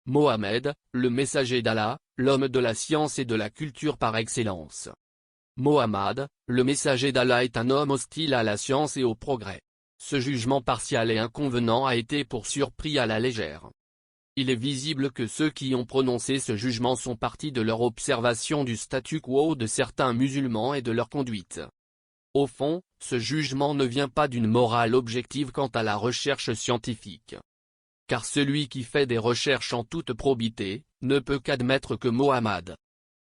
Mohammed, le messager d'Allah, l'homme de la science et de la culture par excellence. Mohammed, le messager d'Allah est un homme hostile à la science et au progrès. Ce jugement partial et inconvenant a été pour surpris à la légère. Il est visible que ceux qui ont prononcé ce jugement sont partis de leur observation du statu quo de certains musulmans et de leur conduite. Au fond, ce jugement ne vient pas d'une morale objective quant à la recherche scientifique. Car celui qui fait des recherches en toute probité, ne peut qu'admettre que Mohammed,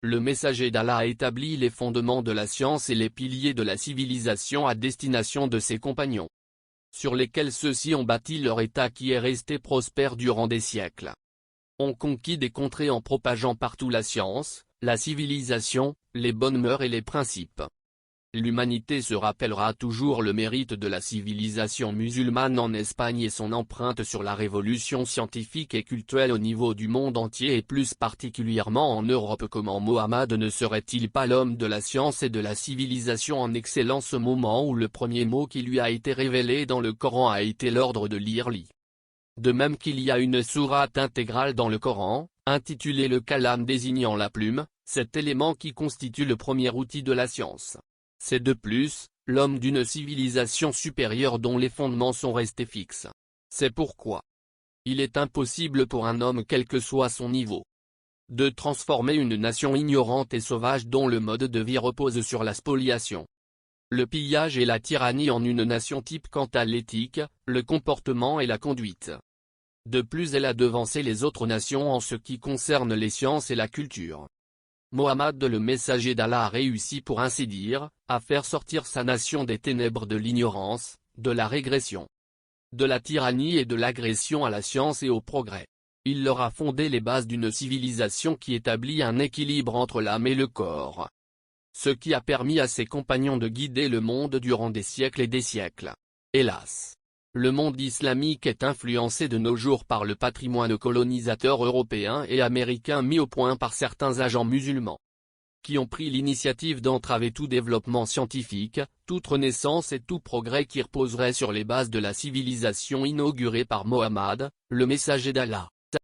le messager d'Allah, a établi les fondements de la science et les piliers de la civilisation à destination de ses compagnons, sur lesquels ceux-ci ont bâti leur État qui est resté prospère durant des siècles. On conquit des contrées en propageant partout la science, la civilisation, les bonnes mœurs et les principes. L'humanité se rappellera toujours le mérite de la civilisation musulmane en Espagne et son empreinte sur la révolution scientifique et culturelle au niveau du monde entier et plus particulièrement en Europe. Comment Mohammed ne serait-il pas l'homme de la science et de la civilisation en excellence au moment où le premier mot qui lui a été révélé dans le Coran a été l'ordre de lire lit. De même qu'il y a une sourate intégrale dans le Coran, intitulée le Kalam désignant la plume, cet élément qui constitue le premier outil de la science. C'est de plus, l'homme d'une civilisation supérieure dont les fondements sont restés fixes. C'est pourquoi il est impossible pour un homme quel que soit son niveau, de transformer une nation ignorante et sauvage dont le mode de vie repose sur la spoliation, le pillage et la tyrannie en une nation type quant à l'éthique, le comportement et la conduite. De plus, elle a devancé les autres nations en ce qui concerne les sciences et la culture. Mohammed le messager d'Allah a réussi pour ainsi dire, à faire sortir sa nation des ténèbres de l'ignorance, de la régression, de la tyrannie et de l'agression à la science et au progrès. Il leur a fondé les bases d'une civilisation qui établit un équilibre entre l'âme et le corps. Ce qui a permis à ses compagnons de guider le monde durant des siècles et des siècles. Hélas, le monde islamique est influencé de nos jours par le patrimoine colonisateur européen et américain mis au point par certains agents musulmans, qui ont pris l'initiative d'entraver tout développement scientifique, toute renaissance et tout progrès qui reposerait sur les bases de la civilisation inaugurée par Mohammed, le messager d'Allah.